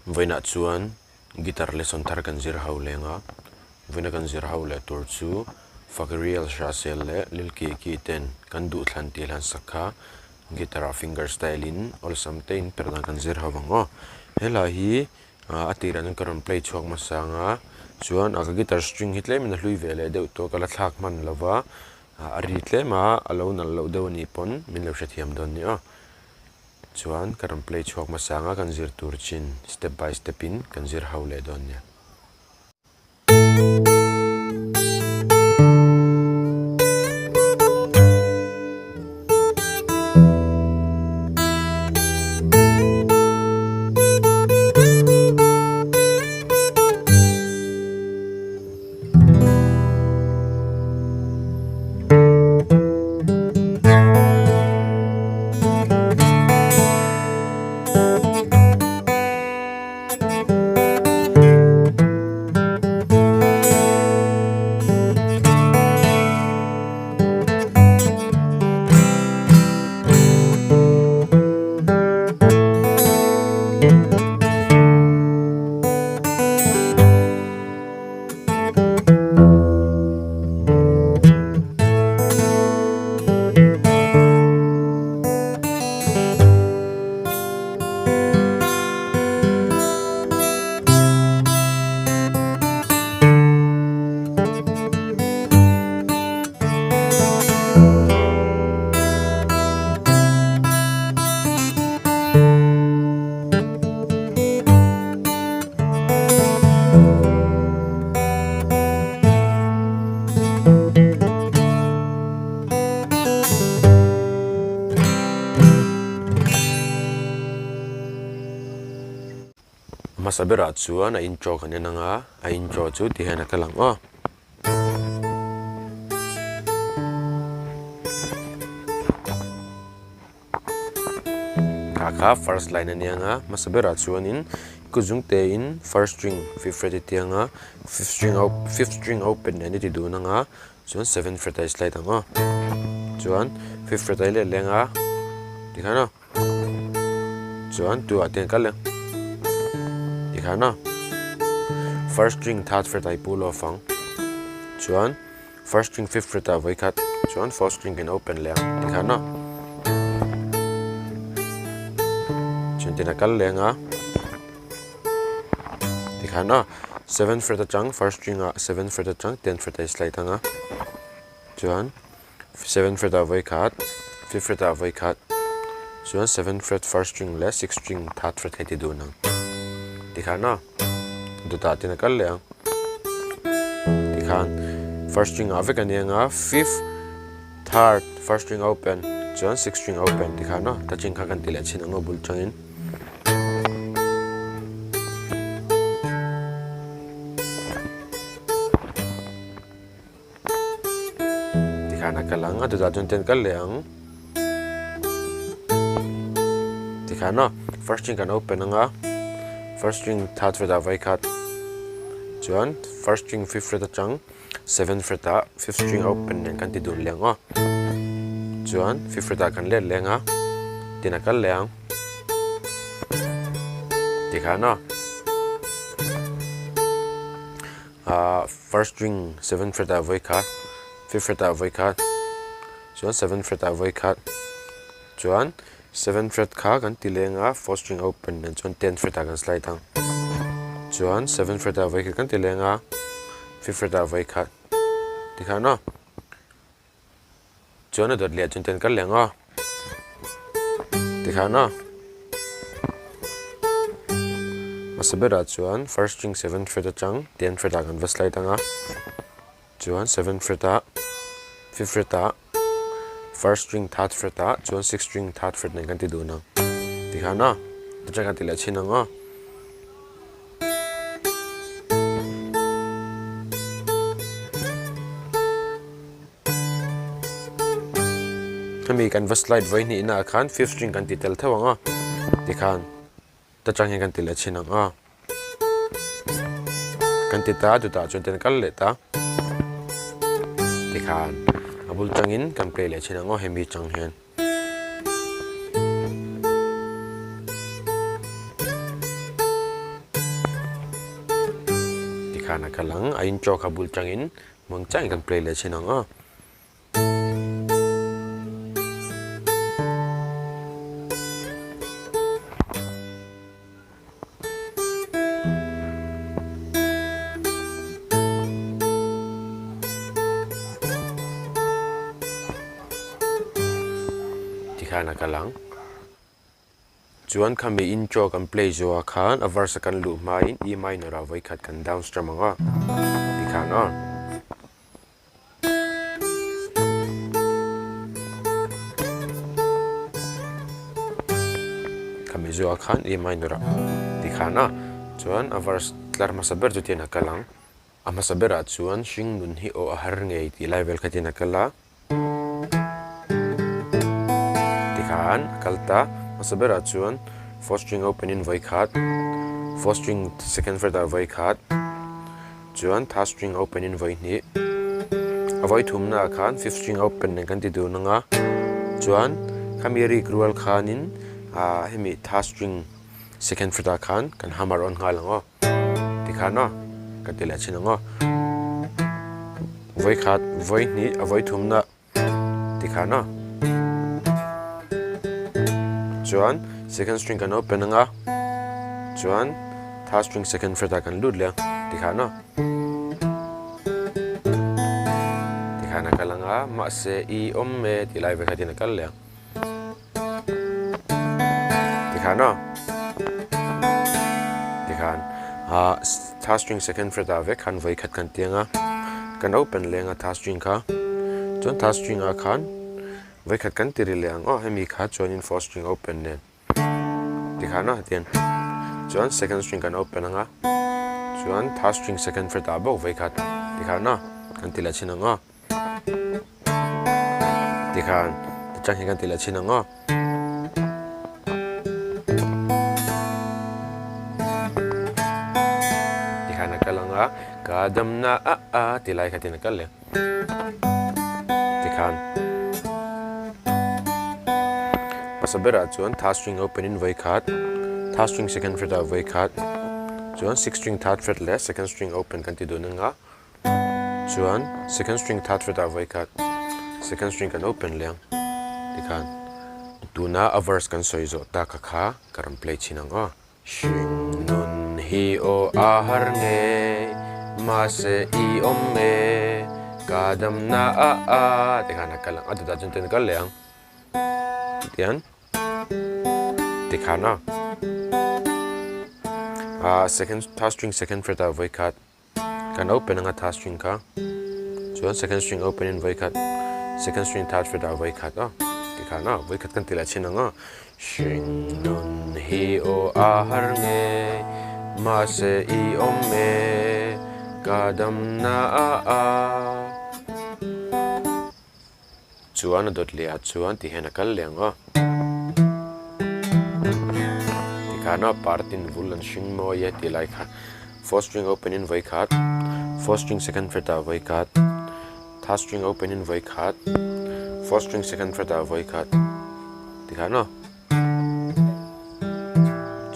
Voina chuan guitar lesson thar kan zir ho lenga voina kan zir ho le tur chu Fakriel Hrahsel le lil Kiki ten kan du thlan thlan sakha guitar fingerstyle in ol samtein perdan kan zir ho wango hela hi atiran karon play chok ma sanga chuan aga guitar string hitle min hlui vele de to kala thak man lawa ari tle ma alo nal lo de ni pon min lo hrethiam don ni a chuan karon play chok ma sanga kan zir tur chin step by step in kan zir ho le don nia masabera chuan a intro kan enanga a intro chu ti hena kalang o kaka first line anianga masabera chuan in kuzung te in first string fifth fret tianga fifth string open ani ti du nanga chuan 7th fret ai slide anga chuan 5th fret ai le lenga dikhana chuan tu aten kal dikhana first string third fret ai pull off ang chuan first string 5th fret a voi khat chuan 4th string can open le dikhana chuan tinakal lenga dikhana 7th fret a chang first string a 7th fret a chang 10th fret ai slide anga chuan 7th fret a voi khat 5th fret a voi khat chuan 7th fret first string le 6th string third fret heti du nang dikhana duta tinakal le dikhan first string avek anianga 5th third first string open chuan 6th string open dikhana taching kha kan tila chin anga bul changin dikhana kalanga duta chun ten kal leang dikhana first string kan open anga first string third fret a vai khat chuan first string 5th fret a chang 7th fret a 5th string open nen kan ti dun lenga chuan 5th fret a kan le lenga tinakal leang dikhana first string 7th fret a voi khat 5th fret a voi khat chuan 7th fret a voi khat chuan 7th fret kha kan ti lenga 4th string open nen chuan 10th fret a kan slide ang chuan 7th fret a voi khat kan ti lenga 5th fret a voi khat dikhana chuan a dot le chun ten kal lenga dikhana masabera chuan first string 7th fret a chang 10th fret a kan va slide anga chuan 7th fret a 5th fret a first string third fret a chuan 6th string third fret nen kan ti du nang dikhana tacha kan tila chin anga kami kan va slide voi ni na khan 5th string kan ti tel thawanga dikhan tacha kan tila chin anga kan ti ta du ta chun ten kal le ta dikhan abul changin kan play le chin anga hemi chang hian Tikana kalang ayin cho kabul changin mong chang kan play le chinang Tikana kalang chuan kami intro kan play zo khan a verse kan lu mai in e minor a voi khat kan downstrum anga tikana kami zo khan e minor a tikana chuan a verse tlar masaber tu tiana kalang a masabera chuan hring nun hi o a har ngei ti level khatina kala tikhan kalta masabera chuan fourth string open in voi khat fourth string second fret a voi khat chuan third string open in voi ni a voi thumna khan fifth string open ne kan ti du nanga chuan khamiri cruel khanin a hemi third string second fret a khan kan hammer on ngalango tikhana katila chinango voi khat voi ni a voi thumna tikhana chuan second string kan open nga chuan third string second fret a kan lut le tikhana kalanga ma se i omme ti live khatina kal le tikhana tikhan third string second fret a ve khan voi khat kan tianga kan open lenga third string kha chuan third string a khan voi khat kan tiri leang hemi kha chuan in fourth string open ne tikhana tian chuan second string kan open anga chuan third string second fret a bo voi khat tikhana kan tila chinanga tikhan chang kan tila chinanga tikhana kalanga kadam na a tilai khatina kal le tikhan pasabera chuan third string open in voi khat third string second fret a voi khat chuan sixth string third fret le second string open kan ti du nanga chuan second string third fret a voi khat second string kan open leang tikhan tuna a verse kan soizo ta kha karam play chinanga shing nun hi o a har nge ma se i omme kadam na a tikhana kalang adu da jun ten kal leang tian tikhana second third string second fret a voi khat kan open anga third string kha chuan second string open in voi khat second string third fret a voi khat tikhana voi khat kan tila chinanga shing nun hi o a har nge ma se i omme kadam na a chuan dot lia chuan ti hena kal lenga tikhana partin vulan shing mo ye ti like fourth string open in voi khat fourth string second fret a voi khat third string open in voi khat fourth string second fret a voi khat tikhana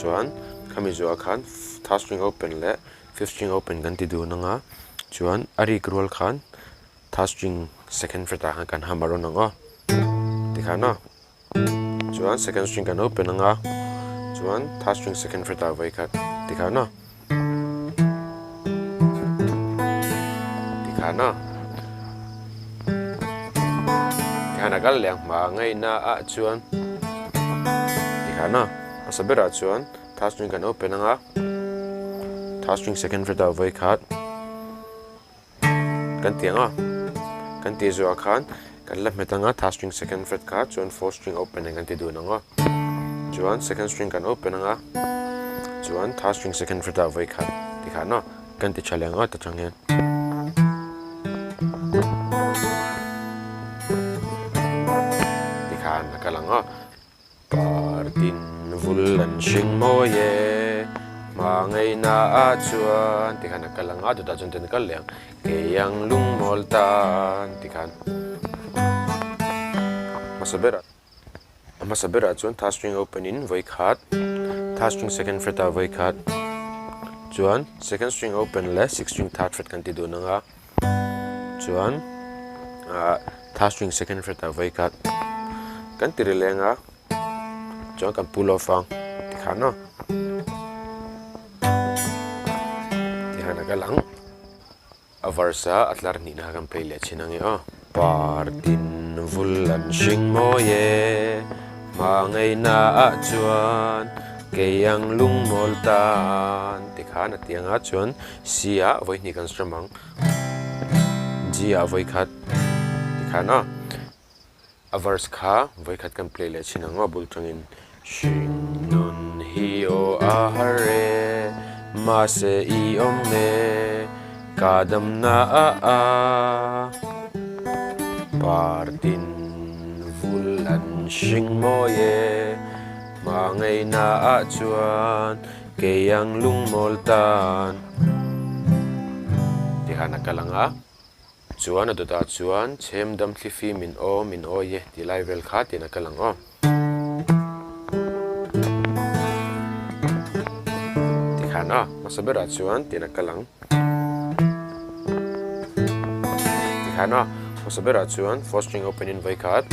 chuan kami zo khan third string open le fifth string open kan ti du nanga chuan ari cruel khan third string second fret a kan hammer on nanga tikhana chuan second string kan open nanga chuan third string second fret a voi khat tikhana kal leang ma ngai na a chuan tikhana pasabera chuan third string kan open anga third string second fret a voi khat kan tianga kan ti zo khan kan la metanga third string second fret kha chuan fourth string open kan ti du nanga chuan second string kan open anga chuan third string second fret a voi khat tikhana kan ti chalanga ta changhen tikhana kalanga partin vulan shing mo ye ma ngai na a chuan tikhana kalanga du da chun ten kal leang ke yang lung mol tan tikhan masabera chuan third string open in voi khat third string second fret a voi khat chuan second string open le 6 string third fret kan ti du nanga chuan third string second fret a voi kat kan ti lenga chuan kan pull off ang tikhana tihana ka lang a versa atlar ni na kan play le chinangi partin vulan shing moye mangai na chuan keyang lung moltan tikhana tianga chuan sia voi ni kan stramang ji a voi khat tikhana a verse kha voi khat kan play le chinanga bul tangin shing nun hi o a hare ma se I om me kadam na a partin vulan shing moye mangai na chuan keyang lung moltan tihana kalanga chuan adota chuan chem dam thlifi min o ye ti lai vel kha tina kalang tikhana masabera chuan tina kalang tikhana masabera chuan fourth string open in voi khat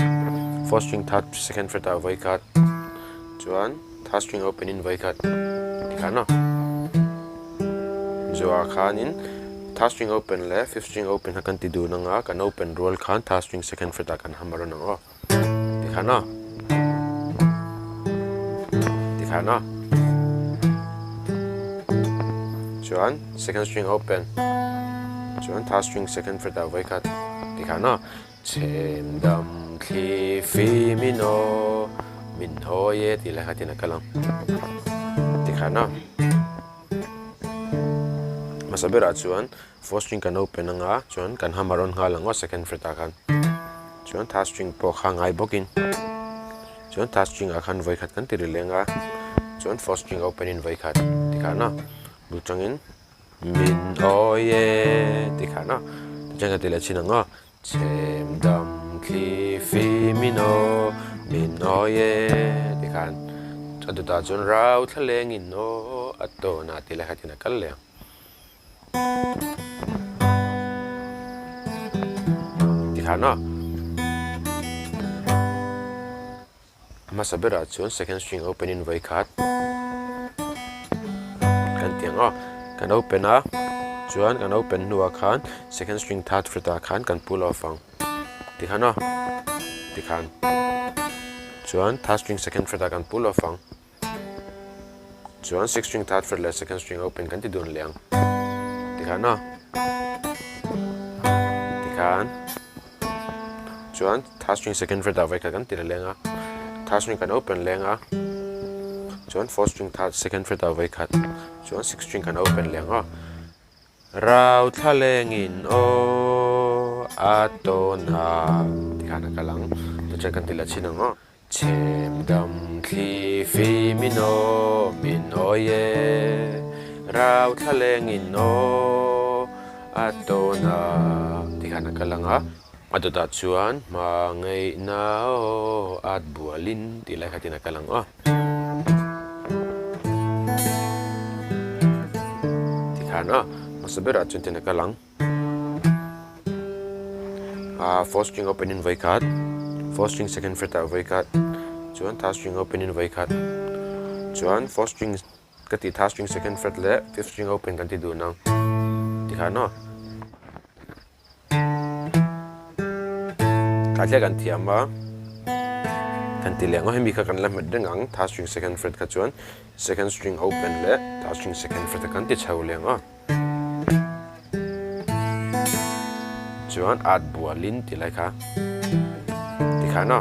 fourth string third second fret a voi khat chuan third string open in voi khat tikhana zoa khanin third string open le fifth string open hakan ti du nanga kan open roll khan third string second fret a kan hamaro nanga tikhana chuan second string open chuan third string second fret a voi khat tikhana chem dam thli fi mino min hoye ti la khatina kalang tikhana masabera chuan fourth string kan open anga chuan kan hamaron nga lango second fret a khan chuan third string po kha ngai bokin chuan third string a khan voi khat kan ti lenga chuan fourth string open in voi khat tikhana bultangin min hoye tikhana janga ti la chinanga chem dam khi fi mino min hoye tikhan aduta chuan rau thleng in no atona ti la khatina kalle tikhana masabera chuan second string open in voi khat kan tianga kan open a chuan kan open nuwa khan second string third fret a khan kan pull off ang tikhana tikhan chuan third string second fret a kan pull off ang chuan sixth string third fret le second string open kan ti dun leang tikhana tikhan chuan third string second fret a vai kan ti lenga third string kan open lenga chuan fourth string third second fret a vai khat chuan sixth string kan open lenga rau thaleng in o atona tikhana kalang to kan tila chinanga chem dam thli fi mino min oye rau thaleng in o atona tikhana kalanga adota chuan mangai na o at bualin tilai khatina kalang tikhana masabera chuan tina kalang fourth string open in voi khat fourth string second fret a voi khat chuan third string open in voi khat chuan fourth string kati third string second fret le fifth string open kan ti du nang tikhana katya kan tiama kan ti lengo hemi kha kan la met dengang third string second fret kha chuan second string open le third string second fret kan ti chho lenga chuan at bualin ti lai kha tikhana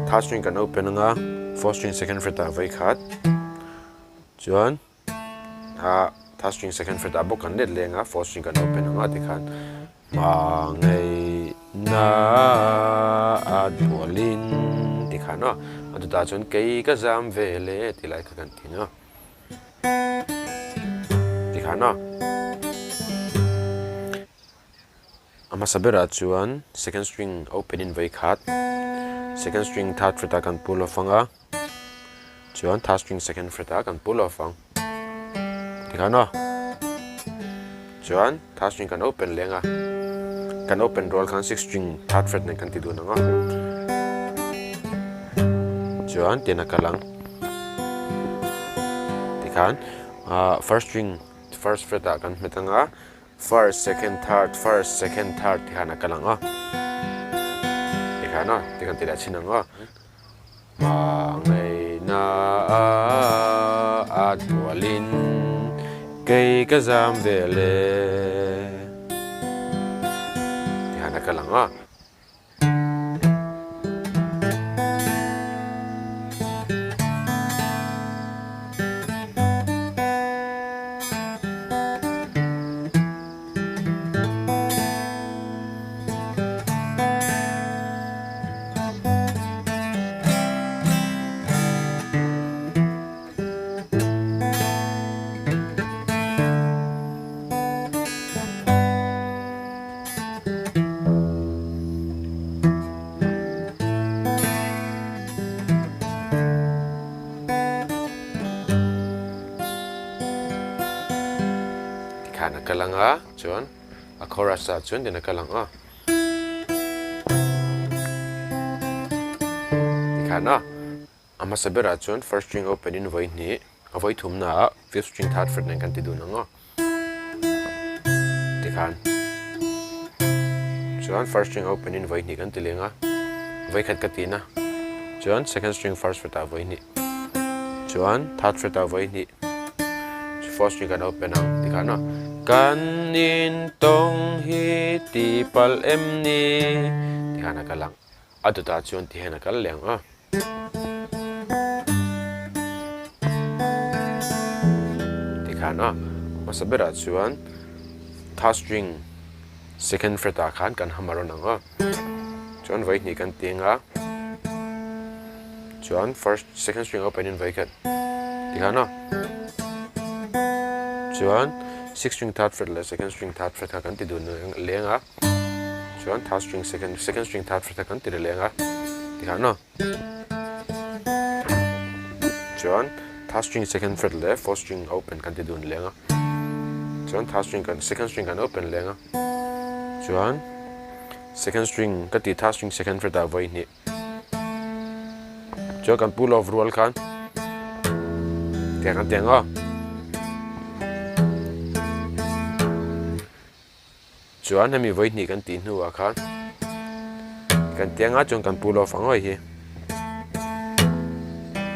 third string kan open anga fourth string second fret a vai khat chuan third string second fret a bok kan let lenga fourth string kan open anga tikhan mangai na at bualin tikhana aduta chuan kei ka zam vele ti lai kha kan tinga tikhana amasabera chuan second string open in voi khat second string third fret a kan pull off anga chuan third string second fret a kan pull off ang thì khá nó chuan third string kan open lenga kan open roll khan 6 string third fret ne kan ti du na ngo chuan tina kalang ti khan first string first fret a kan metanga first second third ti khana kalang a ti khana ti kan ti la chin ngo ma ngai na a tualin cây cái giam về lệ thì hắn đã kalang á khana kalang a chuan a chorus a chuan dina kalang a ti khana ama sabera chuan first string open in voi ni a voi thum na fifth string third fret nen kan ti du na ngo ti khan chuan first string open in voi ni kan ti lenga voi khat ka ti na chuan second string first fret a voi ni chuan third fret a voi ni fourth string kan open ang ti khana kan in tong hi ti pal em ni ti khana kalang atu ta chuan ti hena kal leng a ti khana masabera chuan third string second fret a khan kan hamaron ang a chuan voi ni kan tinga chuan second string open in voi khat ti khana chuan 6 string third fret le second string third fret kan ti du lenga chuan third string second string third fret kan ti lenga ti khana chuan third string second fret le fourth string open kan ti du lenga chuan second string kan open lenga chuan second string ka ti third string second fret a voi ni chuan kan pull off roll khan tenga chuan hemi voi ni kan ti hnu a khan kan tianga chuan kan pull off angoi hi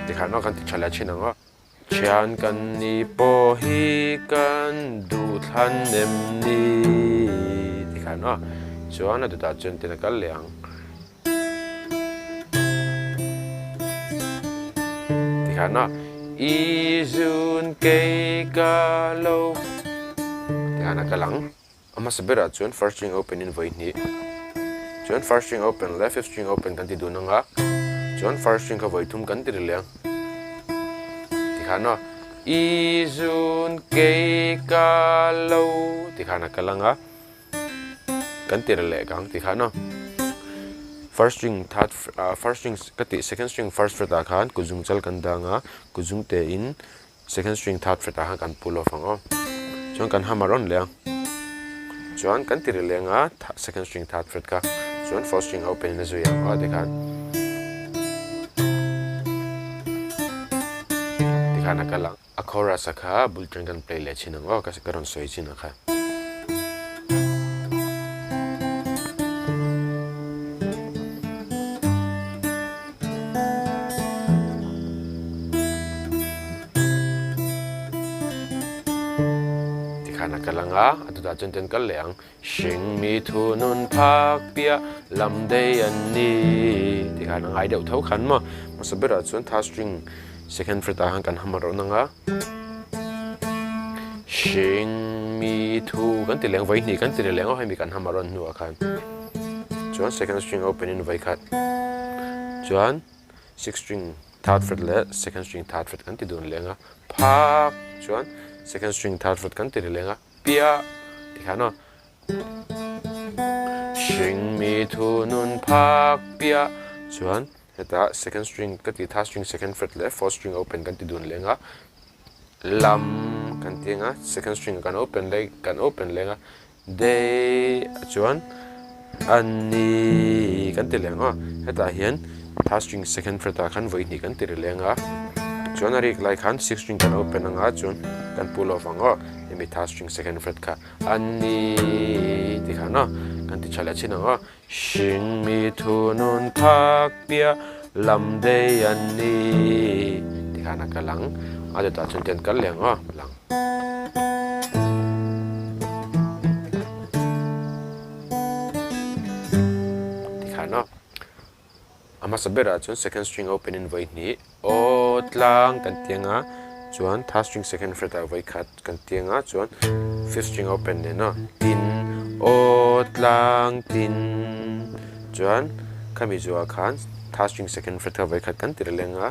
ti khana kan ti thala chin anga chian kan ni po hi kan du thlan nem ni ti khana chuan atu ta chuan tina kal leang ti khana i zun ke ka lo ti khana kalang ama sabera chuan first string open in voi ni chuan first string open le fifth string open kan ti du na nga chuan first string ka voi thum kan ti leng ti khana i zun ke ka lo ti khana kalanga kan ti le kang ti khana first string ka ti second string first fret a khan kuzung chal kan da nga kuzung te in second string third fret a kan pull off anga chuan kan hamaron leng chuan kan ti lenga second string third fret ka chuan fourth string open in azuya a de khan ti khana kalang a chorus a kha bull string kan play le chinang o ka se karon soi chin a kha khana kalanga atu da chen ten kal leang shing mi thu nun phak pia lam dei an ni ti khana ngai deuh tho khan ma masabera chuan third string second fret a han kan hamaro nanga shing mi thu kan ti leng vai ni kan ti leng ho mi kan hamaron nu a khan chuan second string open in vai khat chuan 6 string third fret le second string third fret kan ti dun lenga phak chuan second string third fret kan ti lenga pia ti khana shing mi thu nun phak pia chuan heta second string ka ti third string second fret le fourth string open kan ti dun lenga lam kan tianga second string kan open lenga day chuan ani kan ti lenga heta hian third string second fret a kan voi ni kan ti lenga chuan ari like han sixth string kan open anga chuan kan pull off anga emi third string second fret kha ani ti khana kan ti chala chin anga shing mi thunun thak pia lam day ani ti khana kalang ade ta chuan ten kal lenga lang ama sabera chuan second string open in voi ni o tlang kan tianga chuan third string second fret a voi khat kan tianga chuan fifth string open ne na tin o tlang tin chuan kami zuwa khan third string second fret a voi khat kan tir lenga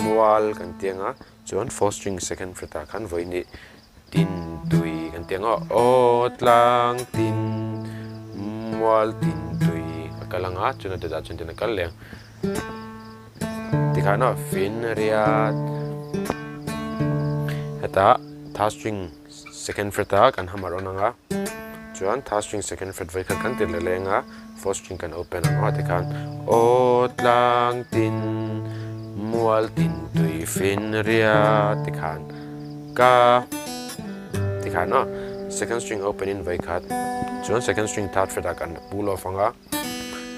mual kan tianga chuan fourth string second fret a khan voi ni tin tui kan tianga o tlang tin mual tin tui kalanga chuan te da chuan ten kal leng tikhana fin riat heta third string second fret a kan hamar onanga chuan third string second fret vai kan tir lenga fourth string kan open anga tikhan o tlang tin mual tin tui fin riat tikhan ka tikhana second string open in vai khat chuan second string third fret a kan pull off anga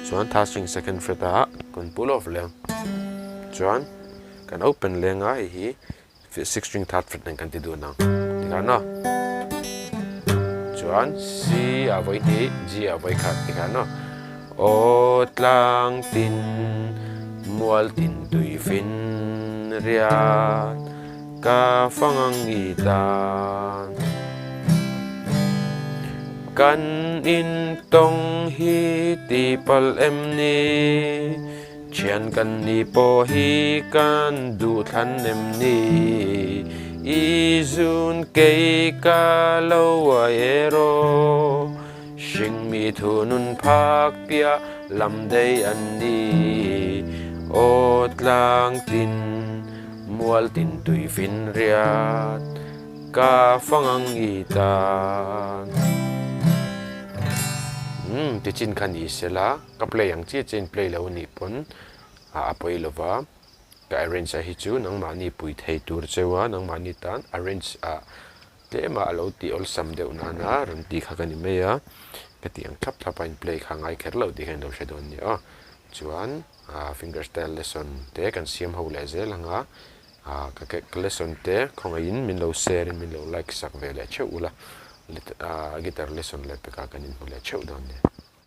chuan third string second fret a kan pull off leng chuan kan open lenga hi sixth string third fret nen kan ti du nang tikhana chuan C a voi ti G a voi khat tikhana o tlang tin mual tin tui fin riat ka fangang itan kan in tong hi ti pal em ni chian kan ni po hi kan du thlan em ni izun kei ka lo wa ero shing mi thunun phak pia lam dei an ni o tlang tin mual tin tui fin riat ka fangang itan ti chin khan i sela ka play ang chi chen play lo ni pon a apoi lova ka arrange a hi chu nang mani pui thei tur chewa nang mani tan arrange a te ma lo ti ol sam deu na na ran ti kha kan me ya ka ti ang thap thap in play kha ngai kher lo ti hen do shedon ni a chuan fingerstyle lesson te kan siam ho le zel anga ka lesson te khonga in min lo share min lo like sak ve le cheu la guitar lesson le pe ka kan in hule cheu don ne